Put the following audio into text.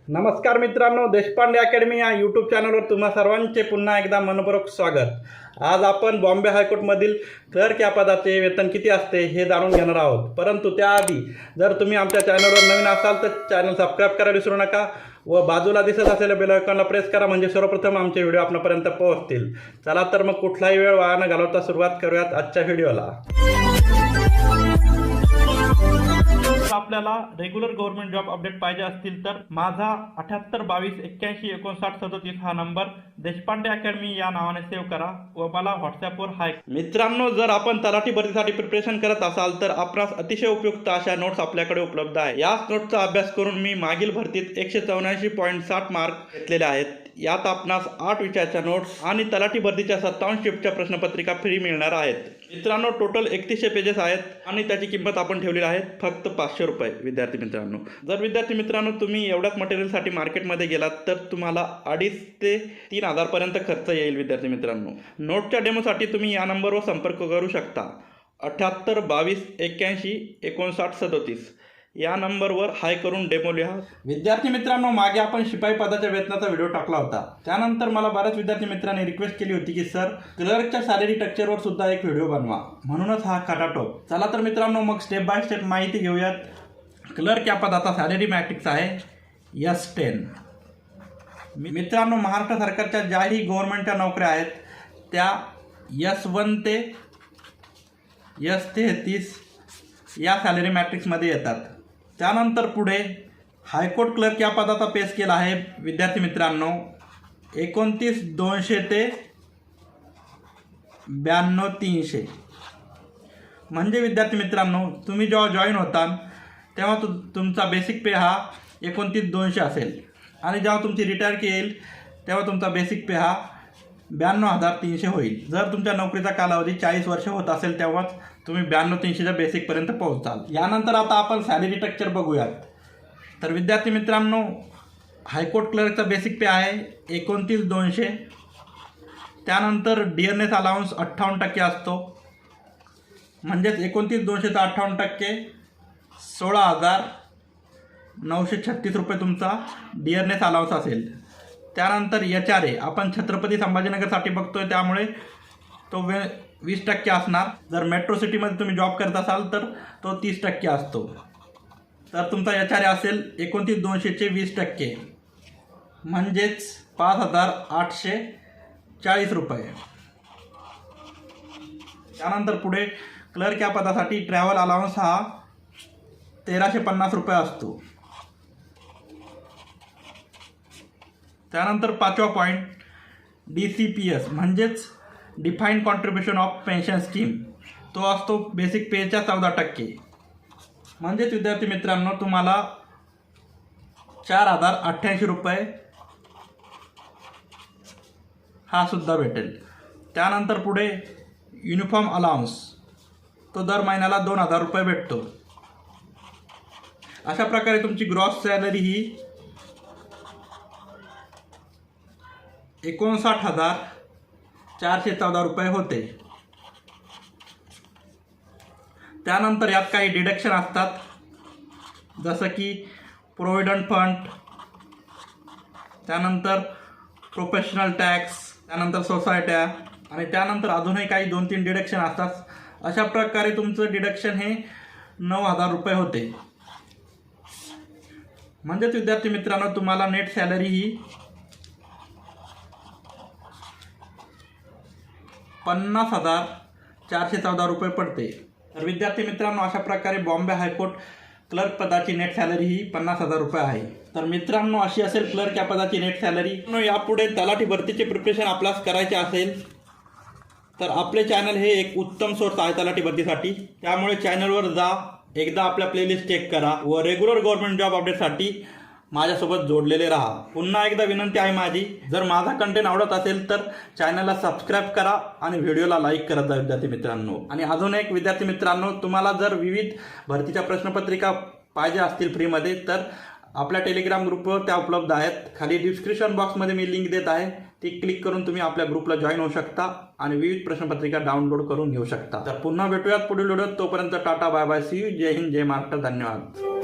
नमस्कार मित्रांनो, देशपांडे अकॅडमी या यूट्यूब चॅनलवर तुम्हा सर्वांचे पुन्हा एकदा मनपूर्वक स्वागत। आज आपण बॉम्बे हायकोर्टमधील क्लर्क या पदाचे वेतन किती असते हे जाणून घेणार आहोत। परंतु त्याआधी जर तुम्ही आमच्या चॅनलवर नवीन असाल तर चॅनल सबस्क्राईब करायला विसरू नका व बाजूला दिसत असलेल्या बेल आयकॉनला प्रेस करा, म्हणजे सर्वप्रथम आमचे व्हिडिओ आपल्यापर्यंत पोहोचतील। चला तर मग कुठलाही वेळ वाया न घालवता सुरुवात करूयात आजच्या व्हिडिओला। आपल्याला रेग्युलर गव्हर्नमेंट जॉब अपडेट पाहिजे असतील तर माझा 7822815937 हा नंबर देशपांडे अकॅडमी या नावाने सेव्ह करा व मला व्हॉट्सअपवर हाय। मित्रांनो, जर आपण तलाठी भरतीसाठी प्रिपरेशन करत असाल तर आपणास अतिशय उपयुक्त अशा नोट्स आपल्याकडे उपलब्ध आहे। याच नोट्सचा अभ्यास करून मी मागील भरतीत 174.60 मार्क घेतलेले आहेत। यात आपणास 8 विषयाच्या नोट्स आणि तलाठी भरतीच्या 57 शिफ्टच्या प्रश्नपत्रिका फ्री मिळणार आहेत। मित्रांनो, टोटल 3100 पेजेस आहेत आणि त्याची किंमत आपण ठेवलेली आहे फक्त 500 रुपये। विद्यार्थी मित्रांनो, जर विद्यार्थी मित्रांनो तुम्ही एवढ्याच मटेरियलसाठी मार्केटमध्ये गेलात तर तुम्हाला 2,500 ते 3,000 पर्यंत खर्च येईल। विद्यार्थी मित्रांनो, नोटच्या डेमोसाठी तुम्ही या नंबरवर संपर्क करू शकता। 7822815937 या नंबरवर हाय करून डेमो लिहा। विद्यार्थी मित्रांनो, मागे आपण शिपाई पदाच्या वेतनाचा व्हिडिओ टाकला होता। त्यानंतर मला बऱ्याच विद्यार्थी मित्रांनी रिक्वेस्ट केली होती की सर क्लर्कच्या सॅलरी स्ट्रक्चरवर सुद्धा एक व्हिडिओ बनवा, म्हणूनच हा खटाटोप। चला तर मित्रांनो, मग स्टेप बाय स्टेप माहिती घेऊयात। क्लर्क या पदाचा सॅलरी मॅट्रिक्स आहे S10। मित्रांनो, महाराष्ट्र सरकारच्या ज्याही गव्हर्नमेंटच्या नोकऱ्या आहेत त्या S1 ते S33 या सॅलरी मॅट्रिक्समध्ये येतात। त्यानंतर पुढे हायकोर्ट क्लर्क या पदाचा पे स्केल आहे विद्यार्थी मित्रांनो 29,200 ते 92,300। म्हणजे विद्यार्थी मित्रांनो, तुम्ही जेव्हा जॉईन होता तेव्हा तुमचा बेसिक पे हा 29,200 असेल आणि जेव्हा तुमची रिटायर येईल तेव्हा तुमचा बेसिक पे हा 92,300 होईल। जर तुमच्या नोकरीचा कालावधी 40 वर्ष होत असेल तेव्हाच तुम्ही 92,300च्या बेसिकपर्यंत पोहोचाल। यानंतर आता आपण सॅलरी स्ट्रक्चर बघूयात। तर विद्यार्थी मित्रांनो, हायकोर्ट क्लर्कचा बेसिक पे आहे 29,200। त्यानंतर डिअरनेस अलाउन्स 58% असतो, म्हणजेच 29,200चा 58% 16,936 रुपये तुमचा डिअरनेस अलाउन्स असेल। त्यानंतर HRA आपण छत्रपती संभाजीनगरसाठी बघतोय त्यामुळे तो 20% असणार। जर मेट्रो सिटीमध्ये तुम्ही जॉब करत असाल तर तो 30% असतो। तर तुमचा HRA असेल 29,200चे 20%, म्हणजेच 5,840 रुपये। त्यानंतर पुढे क्लर्क या पदासाठी ट्रॅव्हल अलाउन्स हा 1,350 रुपये असतो। त्यानंतर 5वा पॉईंट DCPS म्हणजेच defined contribution of pension scheme, तो असतो बेसिक पेच्या 14%। म्हणजेच विद्यार्थी मित्रांनो तुम्हाला 4,088 रुपये हा सुद्धा भेटेल। त्यानंतर पुढे युनिफॉर्म अलाउन्स, तो दर महिन्याला 2,000 रुपये भेटतो। अशा प्रकारे तुमची ग्रॉस सॅलरी ही 59,414 रुपये होते। त्यानंतर यात काही डिडक्शन असतात, जसं की प्रोव्हिडंट फंड, त्यानंतर प्रोफेशनल टॅक्स, त्यानंतर सोसायट्या आणि त्यानंतर अजूनही काही 2-3 डिडक्शन असतात। अशा प्रकारे तुमचं डिडक्शन हे 9,000 रुपये होते। म्हणजेच विद्यार्थी मित्रांनो तुम्हाला नेट सॅलरी ही 50,414 रुपये पडते। तर विद्यार्थी मित्रांनो, अशा प्रकारे बॉम्बे हायकोर्ट क्लर्क पदाची नेट सॅलरी ही 50,000 रुपये आहे। तर मित्रांनो, अशी असेल क्लर्क या पदाची नेट सॅलरी। यापुढे तलाठी भरतीचे प्रिपरेशन आपल्यास करायचे असेल तर आपले चॅनल हे एक उत्तम सोर्स आहे तलाठी भरतीसाठी। त्यामुळे चॅनलवर जा, एकदा आपल्या प्लेलिस्ट चेक करा व रेग्युलर गव्हर्नमेंट जॉब अपडेटसाठी माझ्यासोबत जोडलेले राहा। पुन्हा एकदा विनंती आहे माझी, जर माझा कंटेंट आवडत असेल तर चॅनलला सबस्क्राईब करा आणि व्हिडिओला लाईक करत जा विद्यार्थी मित्रांनो। आणि अजून एक विद्यार्थी मित्रांनो, तुम्हाला जर विविध भरतीच्या प्रश्नपत्रिका पाहिजे असतील फ्रीमध्ये तर आपल्या टेलिग्राम ग्रुपवर त्या उपलब्ध आहेत। खाली डिस्क्रिप्शन बॉक्समध्ये मी लिंक देत आहे, ती क्लिक करून तुम्ही आपल्या ग्रुपला जॉईन होऊ शकता आणि विविध प्रश्नपत्रिका डाउनलोड करून घेऊ शकता। तर पुन्हा भेटूयात पुढील व्हिडिओत, तोपर्यंत tata bye bye, see you, जय हिंद, जय महाराष्ट्र, धन्यवाद।